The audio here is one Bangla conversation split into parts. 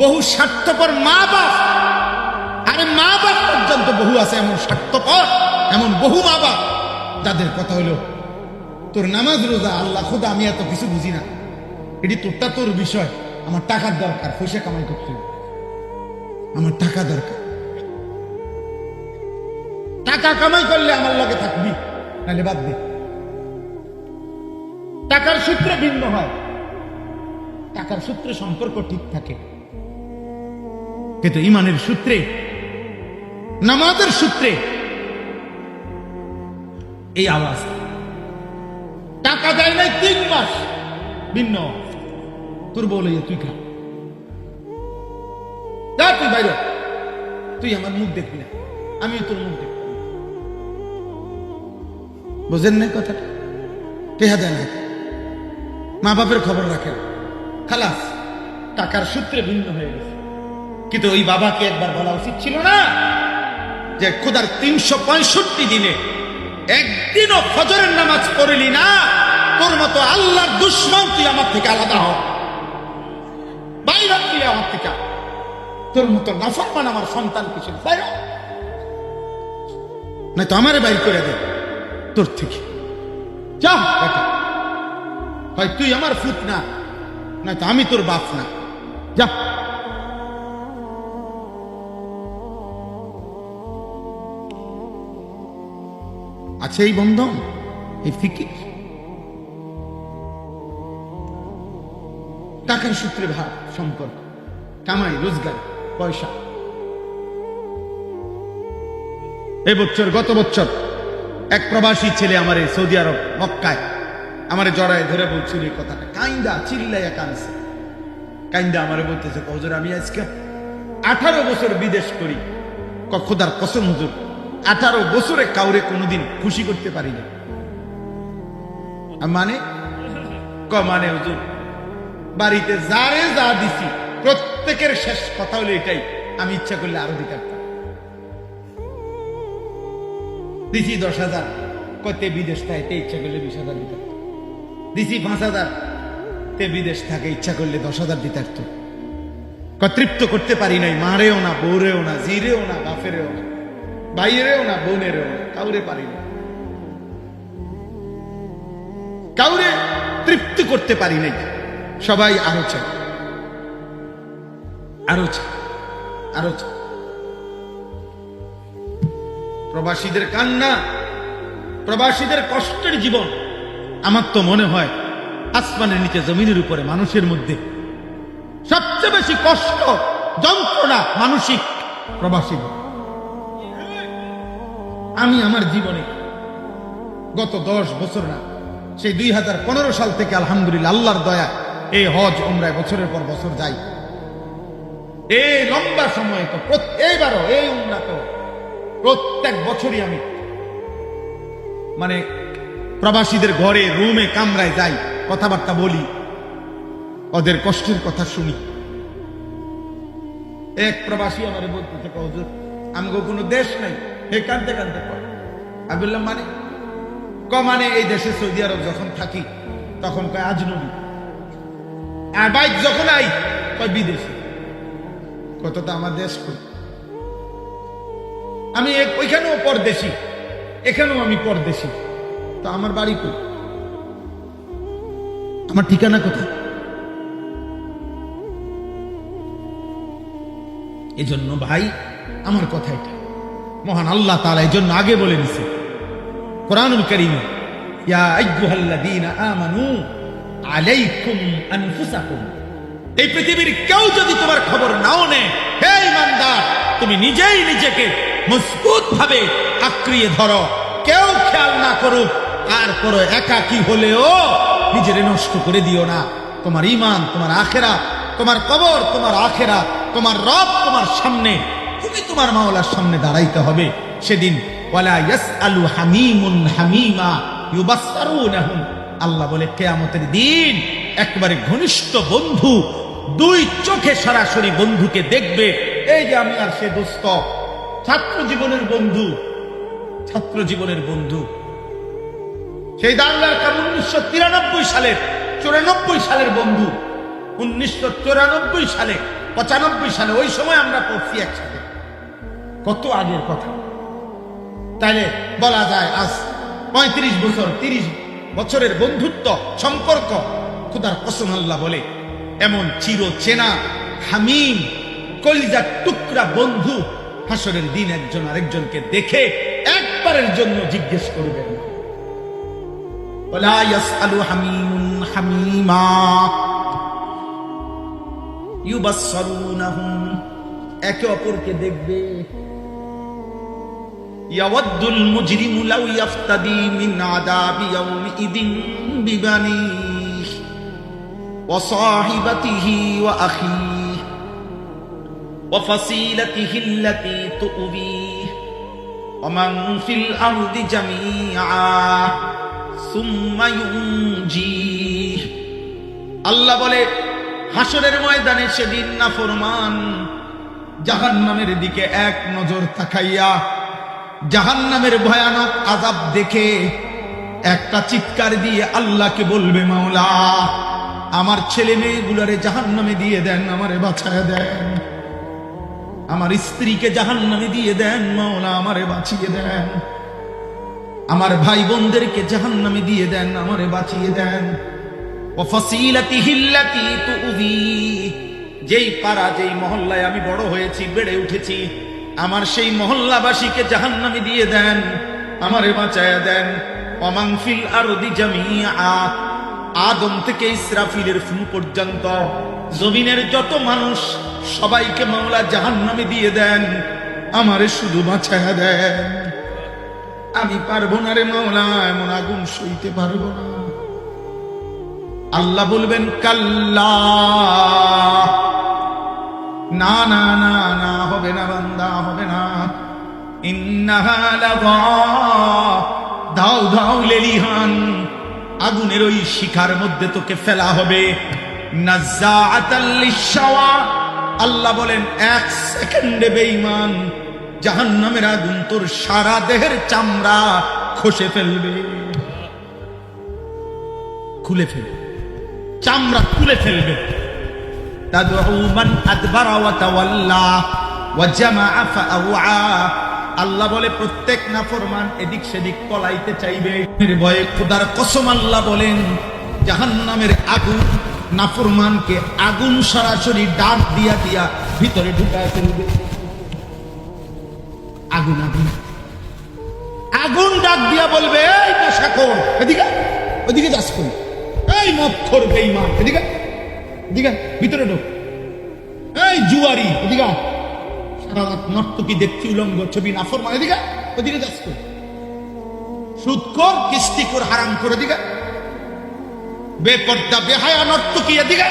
বহু স্বার্থপর মা বাপ, আরে মা বাপ পর্যন্ত বহু আছে এমন স্বার্থপর, এমন বহু মা বাপ যাদের কথা হলো তোর নামাজ রোজা আল্লাহ খোদা আমি এত কিছু বুঝি না, এটি তোরটা তোর বিষয়, আমার টাকার দরকার, পয়সা কামাই করতে হবে, আমার টাকা দরকার, টাকা কামাই করলে আমার লগে থাকবি, নাহলে বাদ দে। টাকার সূত্রে ভিন্ন হয়, টাকার সূত্রে সম্পর্ক ঠিক থাকে, কিন্তু ইমানের সূত্রে, নামাজের সূত্রে এই আওয়াজ। টাকা দেয় নাই 3 মাস, ভিন্ন। তোর বলে তুই খা, যা তুই বাইরে, তুই আমার মুখ দেখবি না, আমি তোর মুখ দেখব। বোঝেন না কথাটা? টেহা দেয় না, মা বাপের খবর রাখে খালাস, টাকার সূত্রে ভিন্ন হয়ে গেছে। কিন্তু ওই বাবাকে একবার বলা উচিত ছিল না যে খোদার 365 দিনে একদিনও ফজরের নামাজ পড়লি না, তোর মতো আল্লাহর দুশ্মন তুই আমার থেকে আলাদা হ, বাইরে তুই আমার থেকে, তোর মতো নাফরমান আমার সন্তান কিছু বাইরে, না তো আমারে বাইর করে দে তোর থেকে, যা বেটা, হয় তুই আমার ফুত না, না তো আমি তোর বাপ না, যা। আছে এই বন্ধন, এই ফিকির, টাকার সূত্রে ভাব সম্পর্ক, কামাই রোজগার পয়সা। এবছর গত বছর এক প্রবাসী ছেলে আমার এই সৌদি আরব মক্কায় আমারে জড়ায় ধরে বলছিল এই কথাটা, কাইন্দা চিল্লাইয়া কানছে, কাইন্দা আমারে বলতেছে হুজুর আমি আজকে 18 বছর বিদেশ করি, খোদার কসম হুজুর 18 বছরে কাউরে কোনোদিন খুশি করতে পারি না। মানে মানে হুজুর বাড়িতে যারে যা দিছি প্রত্যেকের শেষ কথা হলো এটাই, আমি ইচ্ছা করলে আরো দিতে পারতাম। দিছি 10,000, কতে বিদেশ থাকে ইচ্ছা করলে 20,000 দিতে পারত, দিছি 5,000, তে বিদেশ থাকে ইচ্ছা করলে 10,000 দিতে পারত। তৃপ্ত করতে পারি নাই, মারেও না, বউরেও না, জিরেও না, বাপেরেও না, ভাইয়েরও না, বোনেরও না, কাউরে পারি না, কাউরে তৃপ্তি করতে পারি নাই। সবাই আরো চায়, আরো চায়, আরো চায়। প্রবাসীদের কান্না, প্রবাসীদের কষ্টের জীবন, আমার তো মনে হয় আসমানের নিচে জমিনের উপরে মানুষের মধ্যে সবচেয়ে বেশি কষ্ট যন্ত্রণা মানসিক প্রবাসী। আমি আমার জীবনে গত 10 বছর না, সেই 2015 সাল থেকে আলহামদুলিল্লাহ আল্লাহর দয়া এই হজ উমরায় বছরের পর বছর যাই। এই লম্বা সময় তো এইবারও এই উমরা তো প্রত্যেক বছরই আমি মানে প্রবাসীদের ঘরে রুমে কামরায় যাই, কথাবার্তা বলি, ওদের কষ্টের কথা শুনি। এক প্রবাসী আমারে বলতেছে হুজুর আমগো কোনো দেশ নাই, হে কানতে কানতে কয়। আমি বললাম মানে মানে এই দেশে সৌদি আরব যখন থাকি তখন কয় আজনবী, আর বাইক যখন আই কয় বিদেশি। কতটা আমার দেশ কই, আমি ওইখানেও পরদেশি, এখানেও আমি পরদেশি, তো আমার বাড়ি কই, আমার ঠিকানা কোথায়? এজন্য ভাই আমার কথা এটা, মহান আল্লাহ তাআলা এজন্য আগে বলে দিয়েছে কোরআনুল কারীমে, ইয়া আইয়ুহাল্লাযীনা আমানু আলাইকুম আনফুসাকুম। এই পৃথিবীর কেউ যদি তোমার খবর নাও নেয়, হে ঈমানদার তুমি নিজেই নিজেকে মজবুত ভাবে আঁকড়িয়ে ধরো, কেউ খেয়াল না করুক, তারপরে একাকী হলেও নিজেরে নষ্ট করে দিও না। তোমার ঈমান, তোমার আখিরাত, তোমার কবর, তোমার আখিরাত, তোমার রব তোমার সামনে, তুমি তোমার মাওলার সামনে দাঁড়াইতে হবে সেদিন। ওয়ালা ইয়াসআলু হামিমুন হামিমা ইউবাসসারুনহুম, আল্লাহ বলে কিয়ামতের দিন একবারে ঘনিষ্ঠ বন্ধু 2 চোখে সরাসরি বন্ধুকে দেখবে। এই যে আমি আর সে দোস্ত, ছাত্র জীবনের বন্ধু, ছাত্র জীবনের বন্ধু, সেই দাঙ্গার কাম 1993 সালের 94 সালের বন্ধু, 1994 সালে 95 সালে, ওই সময় আমরা পড়ছি একসাথে, কত আগের কথা। তাইলে বলা যায় আজ 35 বছর 30 বছরের বন্ধুত্ব সম্পর্ক, খোদার কসম আল্লাহ বলে এমন চির চেনা হামিম কলিজার টুকরা বন্ধু হাসরের দিন একজন আরেকজনকে দেখে একবারের জন্য জিজ্ঞেস করবেন, ওয়ালা ইয়াসআলু হামিমুন হামিমা ইউবাসসারুনাহুম, একে অপরকে দেখবে। ইয়াওয়াদ্দুল মুজরিমু লাউ ইয়াফতাদি মিন আযাবি ইয়াউমিইদিন বিবানিহি ওয়া সাহিবাতিহি ওয়া আখিহি ওয়া ফাসিলাতিহি আল্লাতী তু'বিহি ওয়া মান ফিল আরদি জামিআ সুম্মা ইউনজিহি। আল্লাহ বলে হাসরের ময়দানে সেদিন নাফরমান জাহান্নামের দিকে এক নজর তাকাইয়া জাহান্নামের ভয়ানক আযাব দেখে একটা চিৎকার দিয়ে আল্লাহকে বলবে, মাওলা আমার ছেলে মেয়েগুলোরে জাহান্নামে দিয়ে দেন, আমারে বাঁচায় দেন। আমার স্ত্রীকে জাহান্নামে দিয়ে দেন, মাওলা আমারে বাঁচিয়ে দেন। আমার ভাই বোনদেরকে জাহান্নামে দিয়ে দেন, আমারে বাঁচিয়ে দেন। যেই পাড়া যেই মহল্লায় আমি বড় হয়েছি বেড়ে উঠেছি, আমার সেই মহল্লাবাসীকে জাহান্নামে দিয়ে দেন, আমারে বাঁচায়া দেন। ওমান ফিল আরদি জামিআ, আদম থেকে ইসরাফিলের ফু পর্যন্ত জমিনের যত মানুষ সবাইকে মাওলা জাহান্নামে দিয়ে দেন, আমারে শুধু বাঁচায়া দেন। আমি পারবো না রে মাওলা, এমন আগুন সইতে পারবো না। আল্লাহ বলবেন, কাল্লা, না না না না, হবে না বান্দা, হবে না। ইন্নাহা লাযা, দাও দাও লেলিহান, আগুনের ওই শিখার মধ্যে তোকে ফেলা হবে। নাযাআতাল লিশাওয়া, আল্লাহ বলেন 1 সেকেন্ডে বেঈমান জাহান্নামের আগুন তোর সারা দেহের চামড়া খসে ফেলবে, খুলে ফেলবে, চামড়া খুলে ফেলবে। তাদউ মান আদবারা ওয়া তাওয়াল্লা ওয়া জামাআ ফাআওয়া, আল্লাহ বলে প্রত্যেক নাফরমান এদিক সেদিক পলাইতে চাইবে। এর ভয়ে খোদার কসম আল্লাহ বলেন জাহান্নামের আগুন নাফরমানকে আগুন সরাসরি ডাক দিয়া দিয়া ভিতরে ঢুকায় ফেলবে। আগুন আগুন আগুন ডাক দিয়া বলবে, এই নেশাখোর এদিকে, ওদিকে যাস কোন, এই মদখোর বেঈমান এদিকে, এদিকে ভিতরে ঢোক, এই জুয়ারি এদিকে, সারা রাত নর্তকী দেখছি উলঙ্গ ছবি নাফরমান এদিকে, ওদিকে যাস কোন, সুদখোর কিস্তিখোর হারাম করে এদিকে, বেপর্দা বেহায়া নর্তকী এদিকে,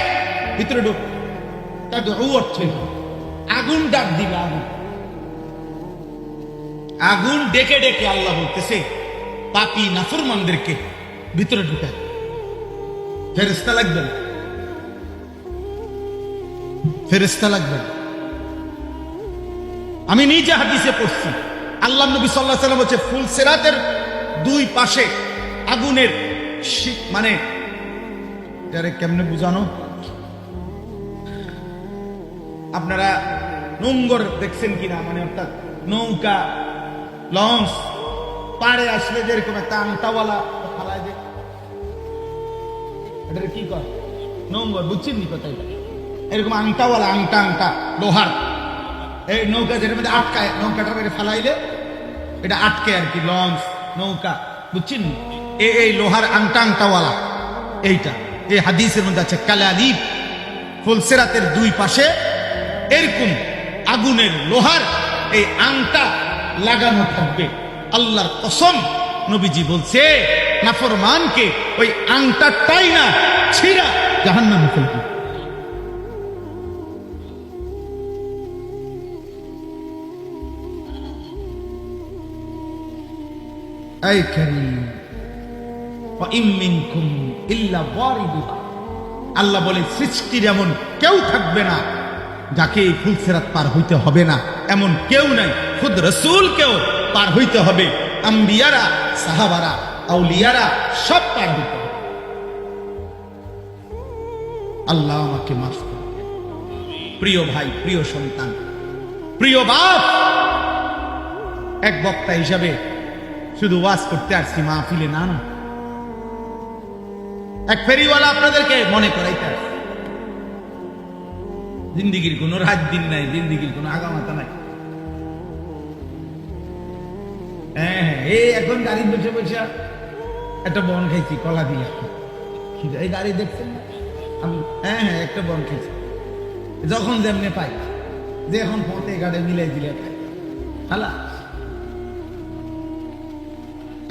ভিতরে ঢোক। তাদের অর্থ আগুন ডাক দিবে, আগুন আগুন ডেকে ডেকে আল্লাহ বলতেছে পাপী নাফরমানদেরকে ভিতরে ঢুকায়। ফেরেশতা লাগবেন, ফেরেশতা লাগবেন। আমি নিজে হাদিসে পড়ছি, আল্লাহ নবী সাল্লাল্লাহু আলাইহি ওয়াসাল্লাম বলেছে ফুলসিরাতের 2 পাশে আগুনের, মানে এটারে কেমনে বুঝানো, আপনারা নোঙ্গর দেখছেন কিনা, মানে অর্থাৎ নৌকা লঞ্চ পাড়ে আসলে যেরকম একটা আংটাওয়ালা ফালায় দেয়, এটা কি কয় নোঙ্গর, বুঝছেন নি কথা? এরকম আংটাওয়ালা, আংটা আংটা লোহার, এই নৌকা যেটার মধ্যে আটকায়, নৌকাটা বেড়ে ফালাইলে এটা আটকে আর কি, লঞ্চ নৌকা, বুঝছেন? এই লোহার আংটা আংটাওয়ালা এইটা, এই হাদিসের মধ্যে আছে কালালিব। ফুলসিরাতের 2 পাশে এরকম আগুনের লোহার এই আংটা লাগানো থাকবে। আল্লাহর কসম, নবীজি বলছে নাফরমানকে ওই আংটাটাই না ছিঁড়া জাহান্নামে ফেলবে। এই কারীম, ওয়া ইম মিনকুম ইল্লা ওয়ারিদুহা, আল্লাহ বলে সৃষ্টির এমন কেউ থাকবে না যাকে এই ফুলসিরাত পার হইতে হবে না, এমন কেউ নাই। খুদ রাসূলকেও পার হইতে হবে, আম্বিয়ারা, সাহাবারা, আউলিয়ারা সব পার হইতে হবে। আল্লাহ আমাকে মাফ করুন। প্রিয় ভাই, প্রিয় সন্তান, প্রিয় বাপ, এক বক্তা হিসাবে শুধু ওয়াজ করতে আসছি, মাহফিলে না না। এক ফেরিওয়ালা আপনাদেরকে মনে করাইতে আসছে, জিন্দিগির কোনো রাত দিন নাই, জিন্দিগির কোনো আগামাতা নাই। হ্যাঁ, এই এখন গাড়ি বসে বসে একটা বন খাইছি কলা দিয়ে। এই গাড়ি দেখছেন? হ্যাঁ হ্যাঁ, একটা বন খাইছি। যখন যেমনে পাই, যে এখন পথে গাড়ি মিলাই দিলে পাই। হালা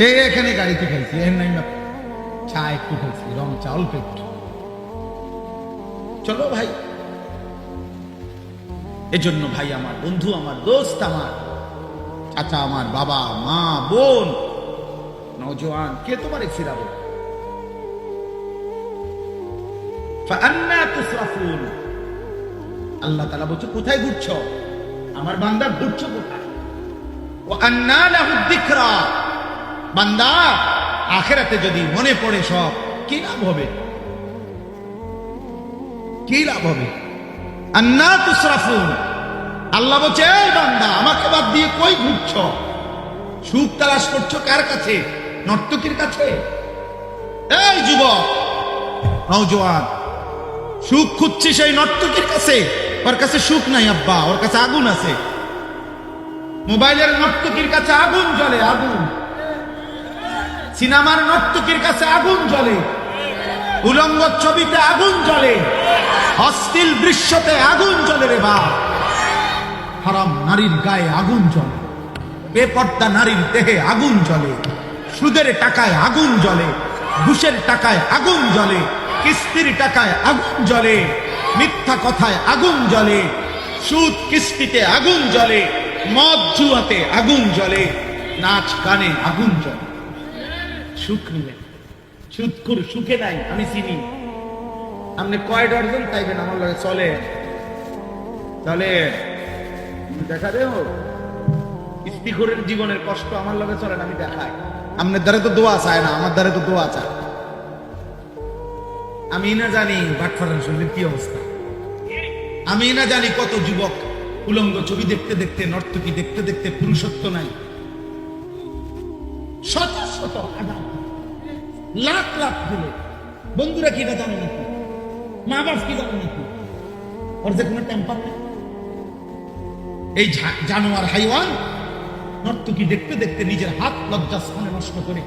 এই এখানে গাড়িতে খাইছি, এর নাই চা একটু খাইছি, রং চা অল্প একটু। চলো ভাই, এজন্য ভাই আমার, বন্ধু আমার, দোস্ত আমার, চাচা আমার, বাবা মা বোন, নওজোয়ান, কে তোমারে ফিরাবো? ফাআন্না তুসরাফুন। আল্লাহ তাআলা বলছে, কোথায় ঘুরছ আমার বান্দা? ঘুরছ কোথায়? ওয়া আন্না লাহু যিকরা। বান্দা, আখিরাতে যদি মনে পড়ে সব, কি লাভ হবে? কি লাভ হবে? আন্না তুসরাফুন। আল্লাহ বলছে, এই বান্দা, আমাকে বাদ দিয়ে কই ঘুরছ? সুখ তালাশ করছো কার কাছে? নর্তকীর কাছে? এই যুবক, নওজোয়ান, সুখ খুঁজছি সেই নর্তকীর কাছে? ওর কাছে সুখ নাই আব্বা, ওর কাছে আগুন আছে। মোবাইলের নর্তকীর কাছে আগুন জ্বলে, আগুন। সিনেমার নর্তকীর কাছে আগুন জ্বলে, উলঙ্গ ছবিতে আগুন জ্বলে, অশ্লীল দৃশ্যতে আগুন জ্বলে রে বাপ। হারাম নারীর গায়ে আগুন জ্বলে, বেপর্দা নারীর দেহে আগুন জ্বলে, সুদের টাকায় আগুন জ্বলে, ঘুষের টাকায় আগুন জ্বলে, কিস্তির টাকায় আগুন জ্বলে, মিথ্যা কথায় আগুন জ্বলে, সুদ কিস্তিতে আগুন জ্বলে, মদ জুয়াতে আগুন জ্বলে, নাচ গানে আগুন জ্বলে। সুখ নিলেন, সুদখোর সুখে নাই, আমি চিনি। আপনি কয় ডর্জন চাইবেন আমার লগে? চলে চলে দেখা দেও। স্ত্রীখোরের জীবনের কষ্ট আমার লগে চলেন, আমি দেখাই। আপনার দ্বারে তো দোয়া চায় না, আমার দ্বারে তো দোয়া চায়। আমি না জানি বাটফারের শরীরের কি অবস্থা। আমি না জানি কত যুবক উলঙ্গ ছবি দেখতে দেখতে, নর্তকী দেখতে দেখতে পুরুষত্ব নাই। শত শত হাজার, লাখ লাখ দিলে বন্ধুরা কি এটা জানে নাকি? মা বাপ কি জানে নাকি? ওর যে কোনো টেম্পার নেই। এই জানোয়ার হাইওয়ান নর্তকী দেখতে দেখতে নিজের হাত লজ্জা স্থানে নষ্ট করে